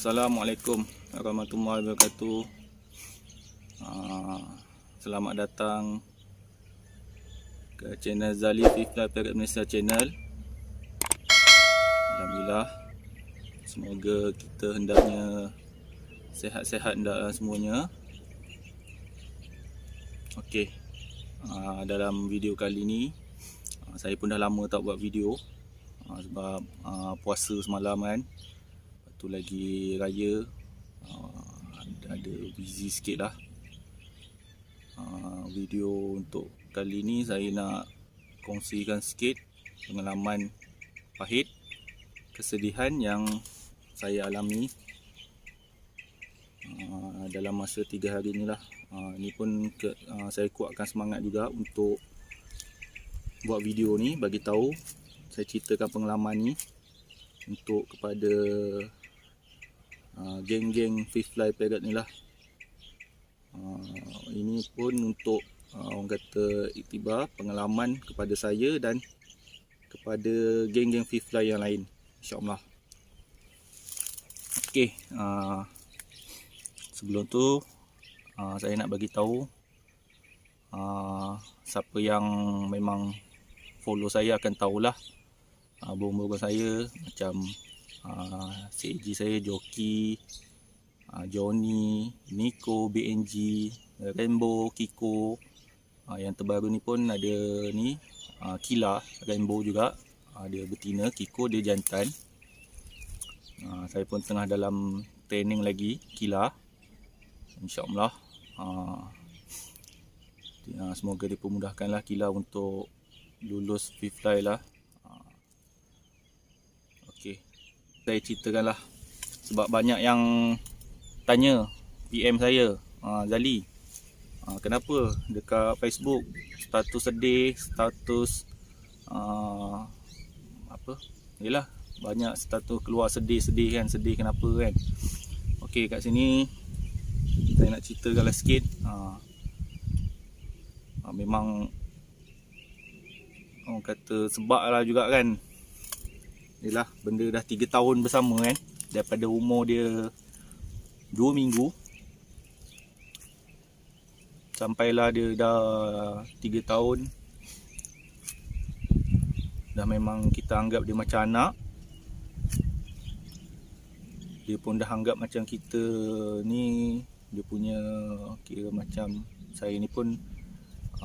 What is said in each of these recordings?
Assalamualaikum warahmatullahi wabarakatuh. Selamat datang ke channel Zali Fly Parrot Malaysia channel. Alhamdulillah, semoga kita hendaknya sehat-sehat hendaklah semuanya. Okey, dalam video kali ni saya pun dah lama tak buat video sebab puasa semalam kan. Tu lagi raya, ada busy sikit lah. Video untuk kali ni saya nak kongsikan sikit pengalaman pahit, kesedihan yang saya alami dalam masa 3 hari ni lah. Ni pun saya kuatkan semangat juga untuk buat video ni, bagi tahu, saya ceritakan pengalaman ni untuk kepada geng-geng Fly Parrot ni lah. Ini pun untuk orang kata iktibar pengalaman kepada saya dan kepada geng-geng Fly yang lain, insyaAllah. Okey, sebelum tu saya nak bagi tahu siapa yang memang follow saya akan tahulah burung-burung saya macam CG saya, Joki, Johnny, Nico, BNG, Rainbow, Kiko. Yang terbaru ni pun ada ni Kila, Rainbow juga. Dia betina, Kiko dia jantan. Saya pun tengah dalam training lagi Kila, insyaAllah. Semoga dipermudahkanlah Kila untuk lulus Fly lah. Okey, saya ceritakanlah sebab banyak yang tanya PM saya, Zali, kenapa dekat Facebook status sedih, status yelah, banyak status keluar sedih-sedih kan, sedih kenapa kan. Okey, kat sini saya nak ceritakanlah sikit. Memang orang kata sebab lah juga kan. Yelah, benda dah 3 tahun bersama kan, daripada umur dia 2 minggu sampailah dia dah 3 tahun. Dah memang kita anggap dia macam anak. Dia pun dah anggap macam kita ni, dia punya kira macam saya ni pun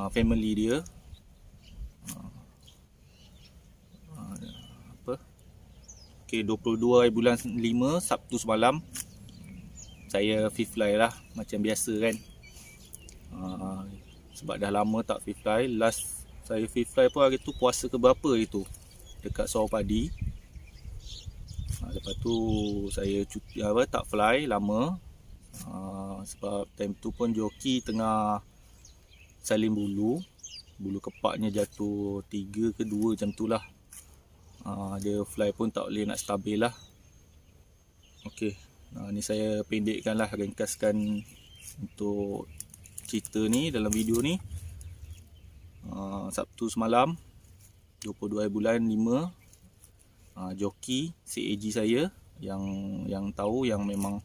family dia. Okay, 22 hari bulan 5 Sabtu semalam saya Fly lah macam biasa kan. Sebab dah lama tak Fly. Last saya Fly pun hari tu puasa ke berapa itu dekat Sawah Padi. Lepas tu saya cuti tak fly lama. Sebab time tu pun joki tengah salin bulu kepaknya jatuh 3 ke 2 macam tu lah. Dia fly pun tak boleh nak stabil lah. Okey, ni saya pendekkan lah, ringkaskan untuk cerita ni dalam video ni. Sabtu semalam 22 bulan 5, joki CAG saya yang tahu, yang memang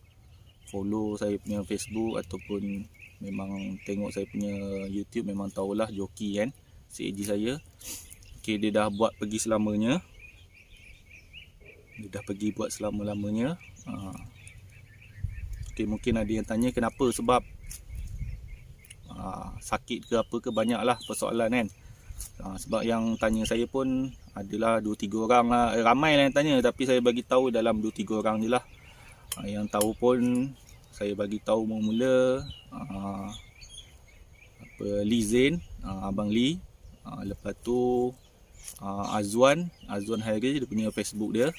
follow saya punya Facebook ataupun memang tengok saya punya YouTube memang tahulah joki kan, CAG saya. Okey, dia dah buat pergi selamanya. Dia dah pergi buat selama-lamanya. Okey, mungkin ada yang tanya kenapa, sebab sakit ke apa ke, banyaklah persoalan kan. Sebab yang tanya saya pun adalah 2-3 orang lah, ramai lah yang tanya, tapi saya bagi tahu dalam 2-3 orang je lah. Yang tahu pun saya bagi tahu mula-mula Lee Zain, Abang Lee. Lepas tu Azwan Hairi, dia punya Facebook dia.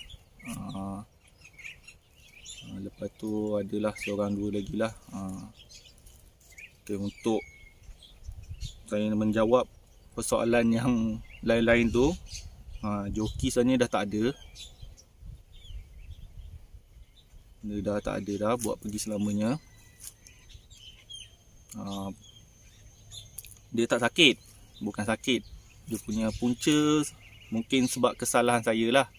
Lepas tu adalah seorang dua lagi lah. Okay, untuk saya menjawab persoalan yang lain-lain tu, joki sebenarnya dah tak ada. Dia dah tak ada dah, buat pergi selamanya. Dia tak sakit, bukan sakit. Dia punya punca mungkin sebab kesalahan saya lah.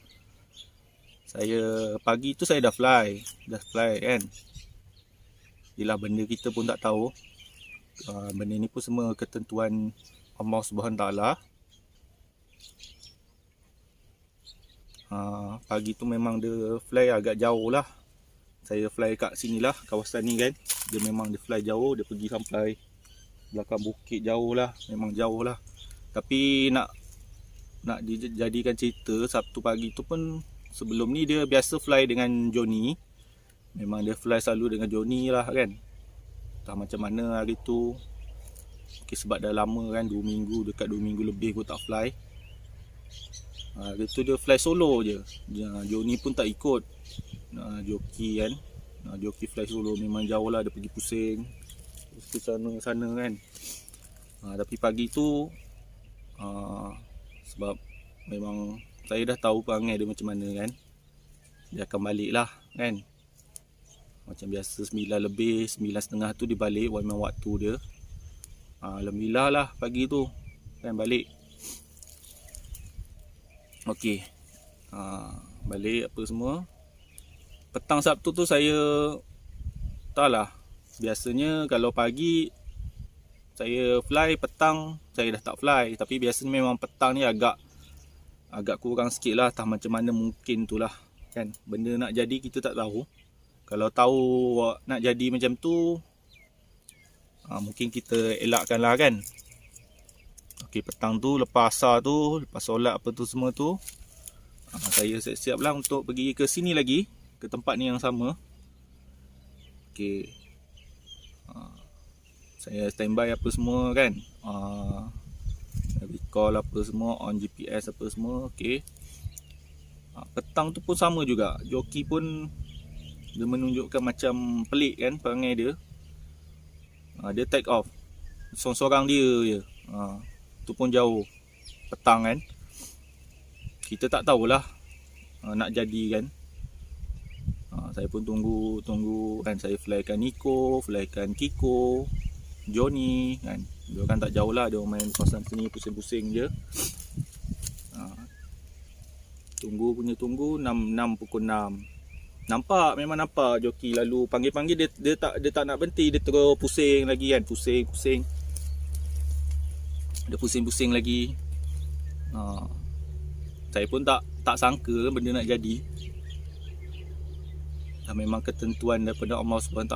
Pagi tu saya dah fly kan. Yelah, benda kita pun tak tahu. Benda ni pun semua ketentuan Allah Subhanahu Taala. Pagi tu memang dia fly agak jauh lah. Saya fly kat sini lah, kawasan ni kan. Dia memang dia fly jauh, dia pergi sampai belakang bukit jauh lah. Memang jauh lah. Tapi nak dijadikan cerita, Sabtu pagi tu pun sebelum ni dia biasa fly dengan Johnny. Memang dia fly selalu dengan Johnny lah kan. Tak macam mana hari tu. Okay, sebab dah lama kan, 2 minggu, dekat 2 minggu lebih aku tak fly. Hari tu dia fly solo je. Johnny pun tak ikut. Joki kan. Joki fly solo, memang jauh lah, dia pergi pusing ke sana kan. Tapi pagi tu sebab memang saya dah tahu perangai dia macam mana kan. Dia akan balik lah kan. Macam biasa 9 lebih, 9.30 tu dia balik, memang waktu dia. Alhamdulillah lah pagi tu kan balik. Okey. Balik apa semua. Petang Sabtu tu saya tak lah. Biasanya kalau pagi saya fly, petang saya dah tak fly. Tapi biasanya memang petang ni agak kurang sikit lah. Tak macam mana mungkin tu lah kan. Benda nak jadi kita tak tahu. Kalau tahu nak jadi macam tu, mungkin kita elakkan lah kan. Okey, petang tu lepas asar tu, lepas solat apa tu semua tu, saya siap-siap lah untuk pergi ke sini lagi, ke tempat ni yang sama. Okey, saya standby apa semua kan, recall apa semua, on GPS apa semua. Okey, petang tu pun sama juga. Joki pun dia menunjukkan macam pelik kan perangai dia. Dia take off sorang-sorang dia je. Tu pun jauh petang kan. Kita tak tahulah nak jadi kan. Saya pun tunggu kan. Saya flykan Nico, flykan Kiko, Johnny kan. Dia kan tak jauh lah, dia main kawasan sini pusing-pusing je. Tunggu 6 pukul 6. Memang nampak joki lalu panggil-panggil dia tak nak berhenti, dia terus pusing lagi kan, pusing. Dia pusing-pusing lagi. Saya pun tak sangka benda nak jadi. Memang ketentuan daripada Allah SWT.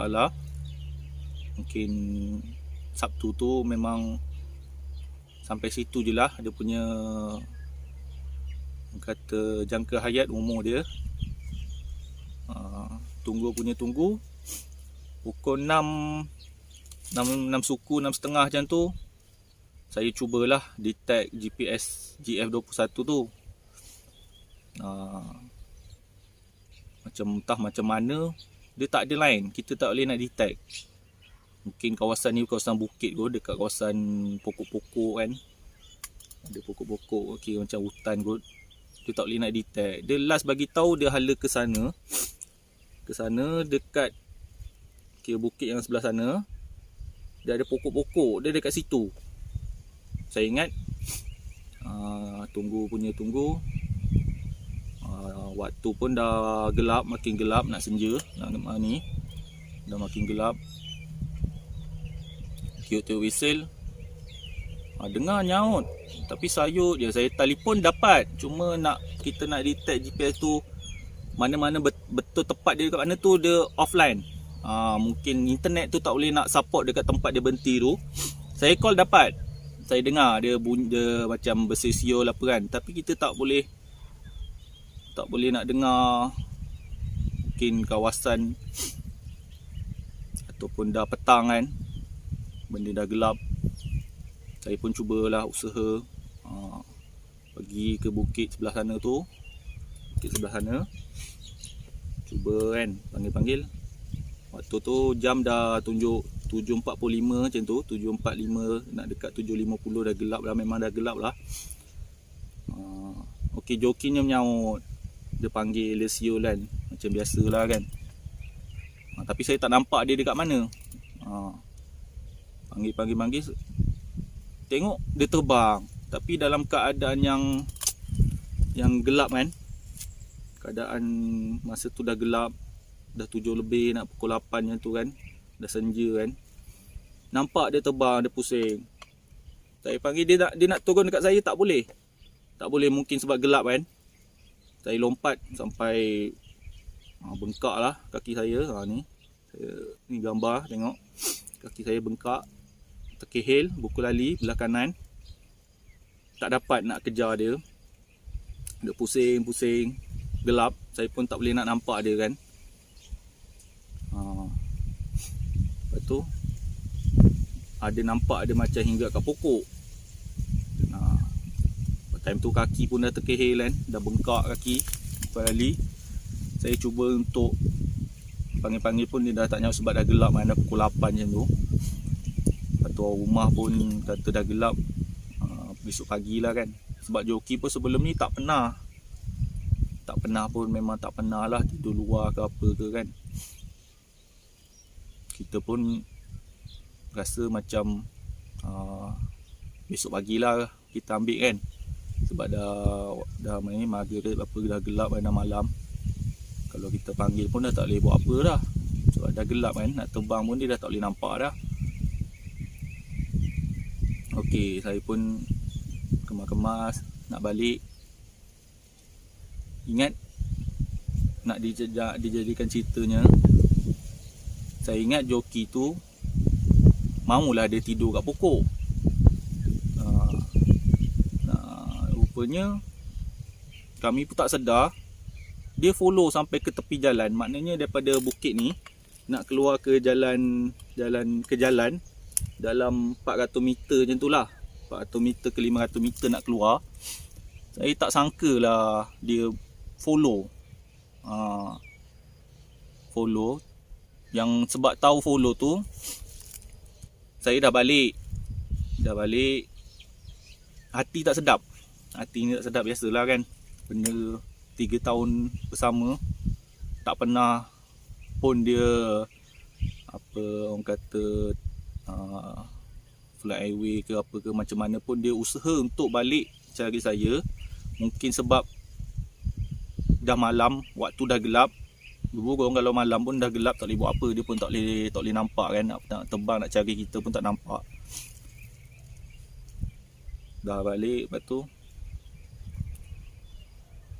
Mungkin Sabtu tu memang sampai situ je lah dia punya kata jangka hayat umur dia. Tunggu pukul 6 suku 6.30 macam tu. Saya cubalah detect GPS GF21 tu. Macam mana dia tak ada line, kita tak boleh nak detect. Mungkin kawasan ni kawasan bukit kot, dekat kawasan pokok-pokok kan. Ada pokok-pokok, okey, macam hutan kot. Dia tak boleh nak detect. Dia last bagi tahu dia hala ke sana dekat bukit yang sebelah sana. Dia ada pokok-pokok, dia dekat situ. Saya ingat tunggu. Waktu pun dah gelap, makin gelap, nak senja ni. Dah makin gelap. Tiup whistle. Dengar nyaut, tapi sayut je. Saya telefon dapat, cuma kita nak detect GPS tu mana-mana betul tepat dia dekat mana tu, dia offline. Mungkin internet tu tak boleh nak support dekat tempat dia berhenti tu. Saya call dapat, saya dengar dia bunyi, dia macam bersisiul apa kan, tapi kita tak boleh nak dengar. Mungkin kawasan ataupun dah petang kan, benda dah gelap. Saya pun cubalah usaha pergi ke bukit sebelah sana tu. Cuba kan panggil. Waktu tu jam dah tunjuk 7.45 macam tu, 7.45 nak dekat 7.50 dah gelap dah, memang dah gelap lah. Okey, jokinya menyaut. Dia panggil, dia siul kan, macam biasalah kan. Tapi saya tak nampak dia dekat mana. Panggil. Tengok dia terbang, tapi dalam keadaan yang gelap kan. keadaan masa tu dah gelap, dah 7 lebih nak pukul 8 macam tu kan, dah senja kan. Nampak dia terbang, dia pusing. Saya panggil dia nak turun dekat saya, tak boleh. Tak boleh, mungkin sebab gelap kan. Saya lompat sampai bengkak lah kaki saya. Ni gambar tengok. Kaki saya bengkak, terkehil, buku lali belah kanan. Tak dapat nak kejar dia. Dia pusing-pusing, gelap. Saya pun tak boleh nak nampak dia kan. Lepas tu ada nampak ada macam hingga kat pokok. Time tu kaki pun dah terkehil kan, dah bengkak kaki lali. Saya cuba untuk panggil-panggil pun dia dah tak nyaut sebab dah gelap kan, dah pukul 8 macam tu. Lepas tu rumah pun kata dah gelap, besok pagi lah kan. Sebab joki pun sebelum ni tak pernah pun, memang tak pernah lah tidur luar ke apa ke kan. Kita pun rasa macam besok pagilah kita ambil kan. Sebab dah main maghrib apa, dah gelap kan, dah malam. Kalau kita panggil pun dah tak boleh buat apa dah. Sebab dah gelap kan, nak terbang pun dia dah tak boleh nampak dah. Okey, saya pun kemas-kemas nak balik. Ingat nak dijadikan ceritanya, saya ingat joki tu maulah dia tidur kat pokok. Rupanya kami pun tak sedar, dia follow sampai ke tepi jalan. Maknanya daripada bukit ni nak keluar ke jalan dalam 400 meter macam tu lah. 400 meter ke 500 meter nak keluar. Saya tak sangka lah dia follow. Follow. Yang sebab tahu follow tu, saya dah balik. Hati tak sedap. Hati ni tak sedap, biasalah kan. Benda 3 tahun bersama, tak pernah pun dia apa orang kata fly highway ke apa ke, macam mana pun dia usaha untuk balik cari saya. Mungkin sebab dah malam, waktu dah gelap. Dulu korang kalau malam pun dah gelap, tak boleh buat apa, dia pun tak boleh nampak kan. Nak terbang nak cari kita pun tak nampak. Dah balik, lepas tu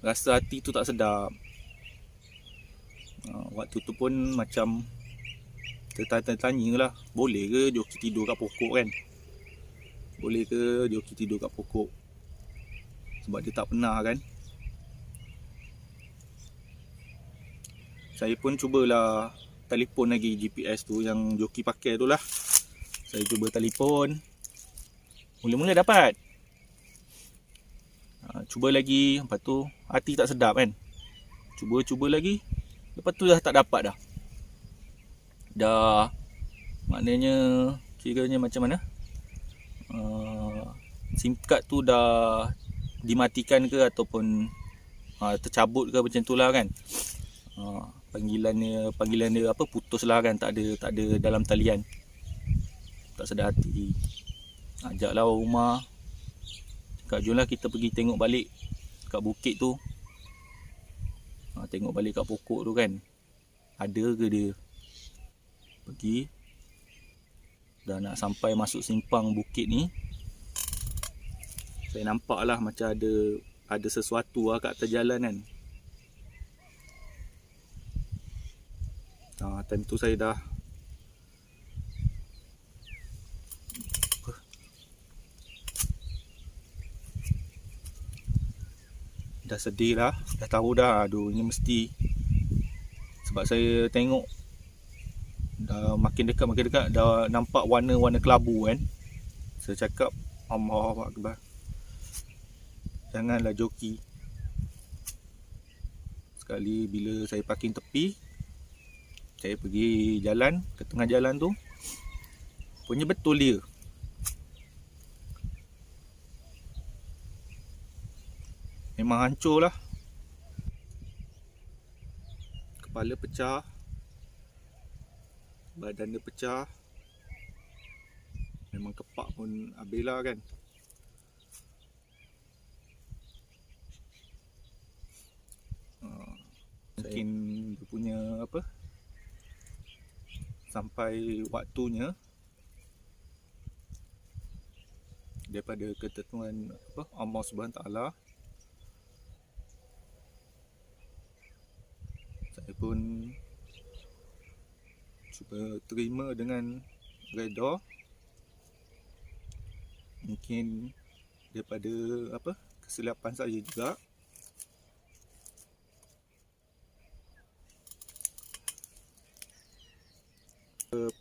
rasa hati tu tak sedap. Waktu tu pun macam tertanya lah, boleh ke joki tidur kat pokok kan? Boleh ke joki tidur kat pokok? Sebab dia tak pernah kan. Saya pun cubalah telefon lagi GPS tu yang joki pakai tu lah. Saya cuba telefon, mula-mula dapat. Cuba lagi, lepas tu hati tak sedap kan. Cuba lagi, lepas tu dah tak dapat dah. Dah maknanya kiranya macam mana, SIM card tu dah dimatikan ke ataupun tercabut ke macam tu lah kan. Panggilan dia apa, putus lah kan, tak ada dalam talian. Tak sedar hati, ajaklah orang rumah, cakap jomlah kita pergi tengok balik kat bukit tu. Tengok balik kat pokok tu kan, ada ke dia. Pergi, dah nak sampai masuk simpang bukit ni, saya nampak lah macam ada sesuatu lah kat atas jalan kan. Time tu saya dah sedih lah. Dah tahu dah, aduh ini mesti. Sebab saya tengok dah makin dekat dah nampak warna-warna kelabu kan. Saya cakap Allahu Akbar, janganlah joki. Sekali bila saya parking tepi, saya pergi jalan, ke tengah jalan tu, punya betul dia. Memang hancur lah. Kepala pecah, badan dia pecah, memang kepak pun habis lah kan. mungkin dia punya apa, sampai waktunya daripada ketentuan apa Allah Subhanahu Taala, saya pun cuba terima dengan redha. Mungkin daripada apa kesilapan saya juga.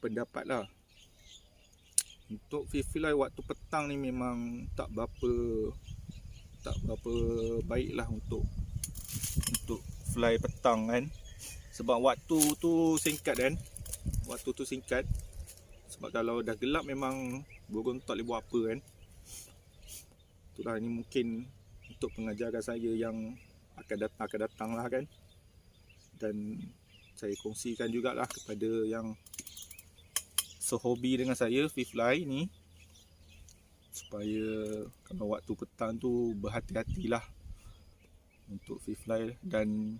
Pendapat lah, untuk fly waktu petang ni memang tak berapa baik lah untuk fly petang kan, sebab waktu tu singkat. Sebab kalau dah gelap memang burung tak boleh buat apa kan. Itulah, ini mungkin untuk pengajaran saya yang akan datang lah kan, dan saya kongsikan jugalah kepada yang sehobi dengan saya fly ni, supaya kalau waktu petang tu berhati-hatilah untuk fly. Dan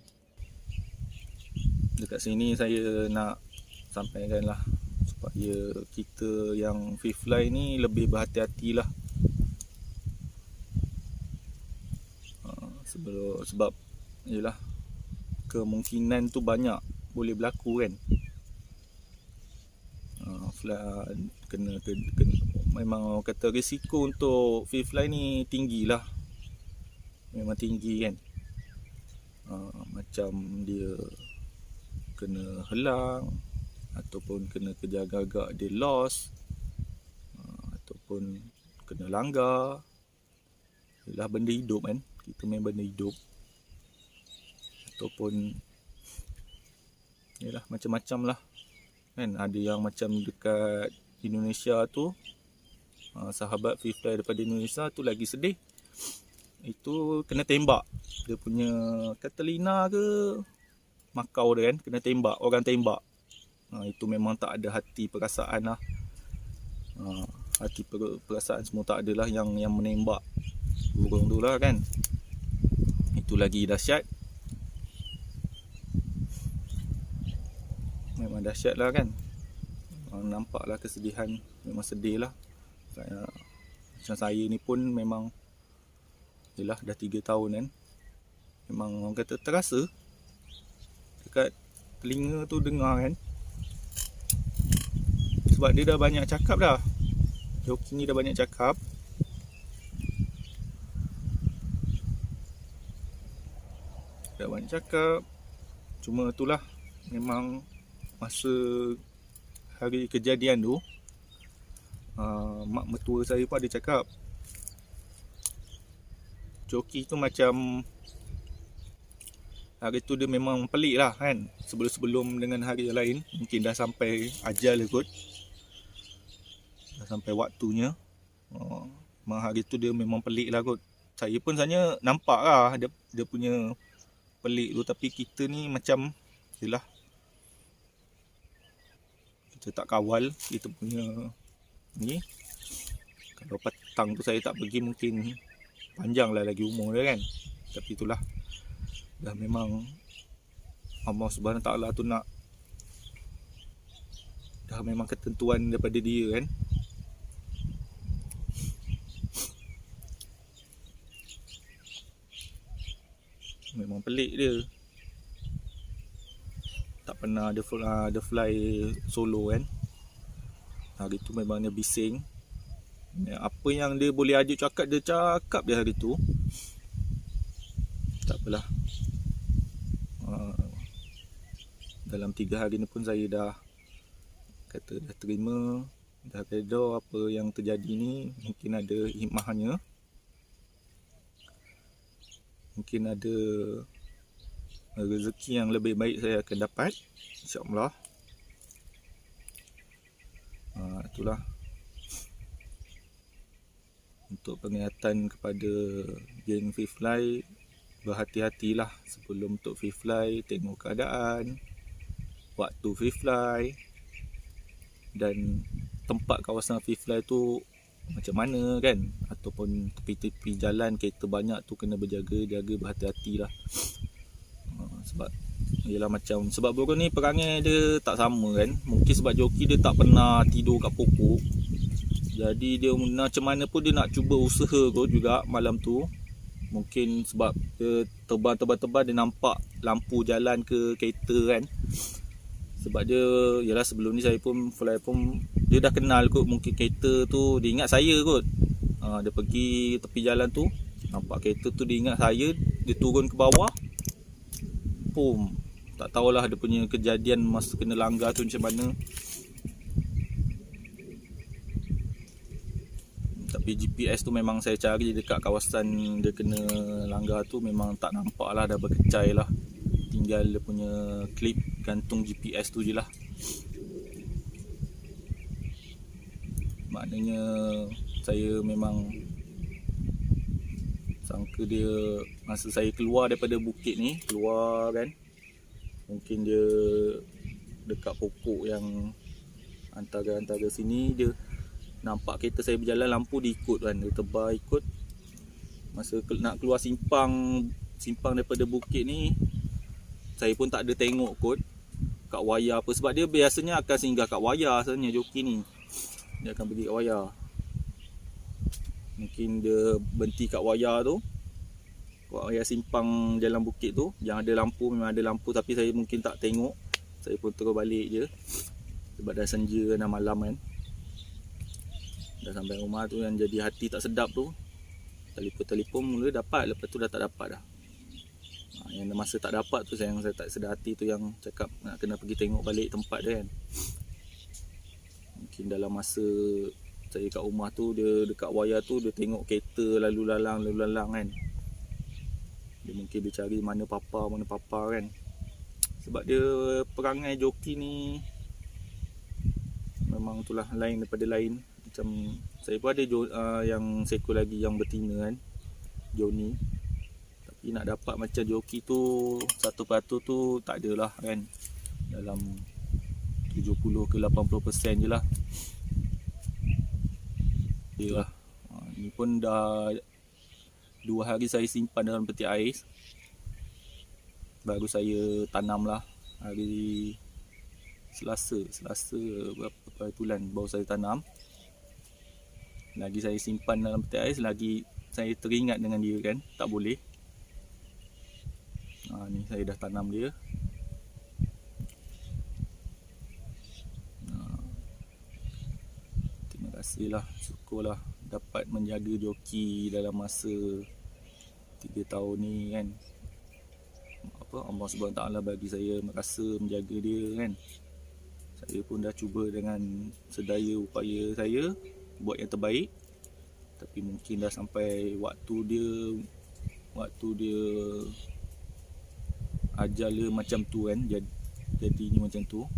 dekat sini saya nak sampaikan lah supaya kita yang fly ni lebih berhati-hatilah, sebab yalah, kemungkinan tu banyak boleh berlaku kan. Kena memang orang kata risiko untuk fly ni tinggi lah, memang tinggi kan. Macam dia kena helang, ataupun kena kejar gagak dia lost, ataupun kena langgar. Ialah benda hidup kan, kita main benda hidup, ataupun yalah macam-macam lah kan. Ada yang macam dekat Indonesia tu, sahabat fly daripada Indonesia tu lagi sedih, itu kena tembak. Dia punya Catalina ke Macau dia kan, kena tembak, orang tembak. Itu memang tak ada hati perasaan lah. Hati perasaan semua tak ada lah yang menembak burung tu lah kan. Itu lagi dahsyat, memang dahsyat lah kan. Nampaklah kesedihan, memang sedih lah. Macam saya ni pun memang yelah dah 3 tahun kan, memang orang kata terasa dekat telinga tu dengar kan. Sebab dia dah banyak cakap dah, joki ni dah banyak cakap. Cuma itulah, memang masa hari kejadian tu, mak mertua saya pun ada cakap, joki tu macam hari tu dia memang pelik lah kan. Sebelum dengan hari yang lain, mungkin dah sampai ajal kot, dah sampai waktunya. Memang hari tu dia memang pelik lah kot. Saya pun sebenarnya nampak lah dia punya pelik tu, tapi kita ni macam yelah, kita tak kawal kita punya ni. Kalau petang tu saya tak pergi, mungkin panjang lah lagi umur dia kan. Tapi itulah, dah memang Allah Subhanahu Taala tu nak, dah memang ketentuan daripada dia kan. Memang pelik dia, tak pernah ada fly solo kan. Hari tu memang dia bising, apa yang dia boleh ajuk cakap, dia cakap dia hari tu. Tak apalah, dalam 3 hari ni pun saya dah kata dah terima, dah reda apa yang terjadi ni. Mungkin ada hikmahnya, mungkin ada rezeki yang lebih baik saya akan dapat, insya-Allah. Itulah untuk peringatan kepada geng fly, berhati-hatilah sebelum untuk fly, tengok keadaan, waktu fly, dan tempat kawasan fly tu macam mana kan. Ataupun tepi-tepi jalan kereta banyak tu, kena berjaga-jaga, berhati-hatilah. Sebab yelah macam sebab burung ni perangai dia tak sama kan. Mungkin sebab joki dia tak pernah tidur kat pokok, jadi dia macam mana pun dia nak cuba usaha kot juga malam tu. Mungkin sebab dia terbang dia nampak lampu jalan ke kereta kan. Sebab dia yalah sebelum ni saya pun fly pun dia dah kenal kot, mungkin kereta tu dia ingat saya kot. Dia pergi tepi jalan tu, nampak kereta tu dia ingat saya, dia turun ke bawah. Pum, tak tahulah dia punya kejadian masa kena langgar tu macam mana. Tapi GPS tu memang saya cari dekat kawasan dia kena langgar tu, memang tak nampak lah, dah berkecai lah. Tinggal dia punya klip gantung GPS tu je lah. Maknanya saya memang sangka dia masa saya keluar daripada bukit ni, keluar kan, mungkin dia dekat pokok yang antara sini, dia nampak kereta saya berjalan, lampu dia ikut kan, dia tebar ikut. Masa nak keluar simpang daripada bukit ni, saya pun tak ada tengok kot kat wayar apa, sebab dia biasanya akan singgah kat wayar sebenarnya joki ni. Dia akan pergi kat wayar. Mungkin dia berhenti kat wayar tu, kat wayar simpang jalan bukit tu yang ada lampu, memang ada lampu, tapi saya mungkin tak tengok. Saya pun terus balik je sebab dah senja, dah malam kan. Dah sampai rumah tu yang jadi hati tak sedap tu. Telefon mula dapat, lepas tu dah tak dapat dah. Yang masa tak dapat tu saya tak sedar hati tu, yang cakap nak kena pergi tengok balik tempat dia kan. Mungkin dalam masa saya kat rumah tu, dia dekat wayar tu, dia tengok kereta lalu lalang kan. Dia mungkin dia cari mana papa kan. Sebab dia perangai joki ni memang itulah lain daripada lain. Macam saya pun ada yang seekor lagi yang betina kan, Johnny. Tapi nak dapat macam joki tu 100% tu tak adalah kan. Dalam 70 ke 80% je lah. Yalah. Ni pun dah 2 hari saya simpan dalam peti ais. Baru saya tanam lah hari Selasa berapa bulan baru saya tanam. Lagi saya simpan dalam peti ais, lagi saya teringat dengan dia kan, tak boleh. Ni saya dah tanam dia. Terima kasih lah, syukurlah dapat menjaga joki dalam masa 3 tahun ni kan. Allah SWT bagi saya merasa menjaga dia kan. Saya pun dah cuba dengan sedaya upaya saya buat yang terbaik, tapi mungkin dah sampai waktu dia ajal dia macam tu kan, jadinya macam tu.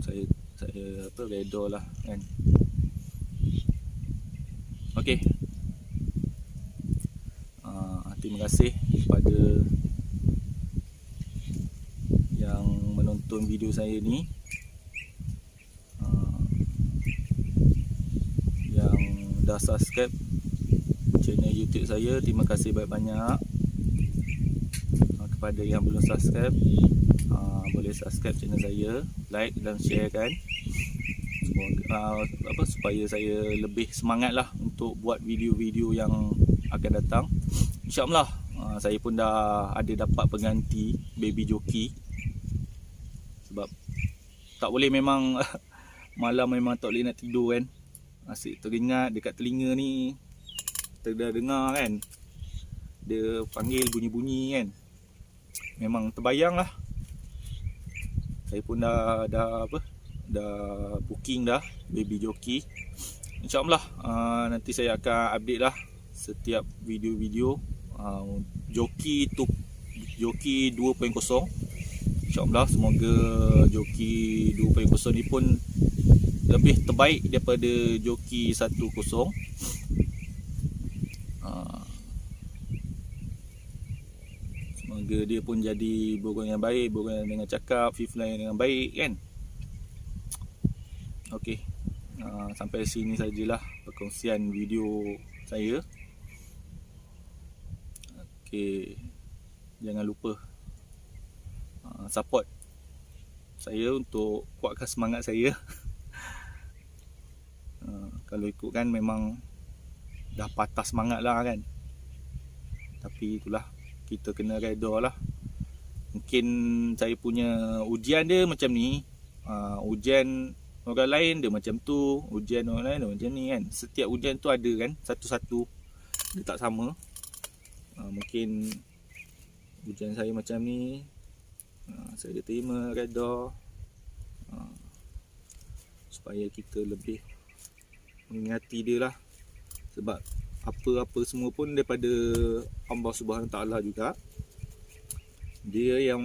Saya reda lah kan. Okey. Terima kasih kepada yang menonton video saya ni, yang dah subscribe channel YouTube saya. Terima kasih banyak-banyak. Kepada yang belum subscribe, boleh subscribe channel saya, like dan share kan. Semoga supaya saya lebih semangat lah untuk buat video-video yang akan datang. InsyaAllah saya pun dah ada dapat pengganti baby joki. Sebab tak boleh, memang malam memang tak boleh nak tidur kan. Asyik teringat dekat telinga ni, terdengar kan, dia panggil bunyi-bunyi kan. Memang terbayang lah. Saya pun dah booking dah baby joki. InsyaAllah nanti saya akan update lah setiap video-video joki 2.0. InsyaAllah semoga joki 2.0 ni pun lebih terbaik daripada joki 1.0. Semoga dia pun jadi burung yang baik, burung yang dengan cakap, fly dengan baik kan. Okey, sampai sini sajalah perkongsian video saya. okey, jangan lupa support saya untuk kuatkan semangat saya. Kalau ikutkan memang dah patah semangat lah kan, tapi itulah, kita kena reda lah. Mungkin saya punya ujian dia macam ni, ujian orang lain dia macam tu, ujian orang lain dia macam ni kan. Setiap ujian tu ada kan, satu-satu dia tak sama. Mungkin ujian saya macam ni, saya terima, reda, supaya kita lebih mengingati dia lah. Sebab apa-apa semua pun daripada Allah Subhanahu Taala juga. Dia yang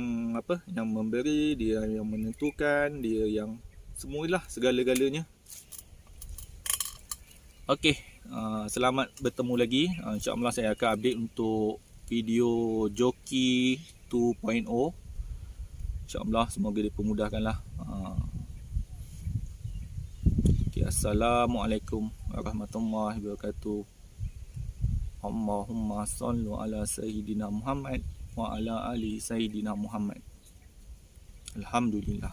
yang memberi, dia yang menentukan, dia yang semualah, segala-galanya. Okey, selamat bertemu lagi. InsyaAllah saya akan update untuk video joki 2.0. InsyaAllah semoga dipermudahkanlah. Okay, Assalamualaikum warahmatullahi wabarakatuh. Allahumma sallu ala Sayyidina Muhammad wa ala ali Sayyidina Muhammad. Alhamdulillah.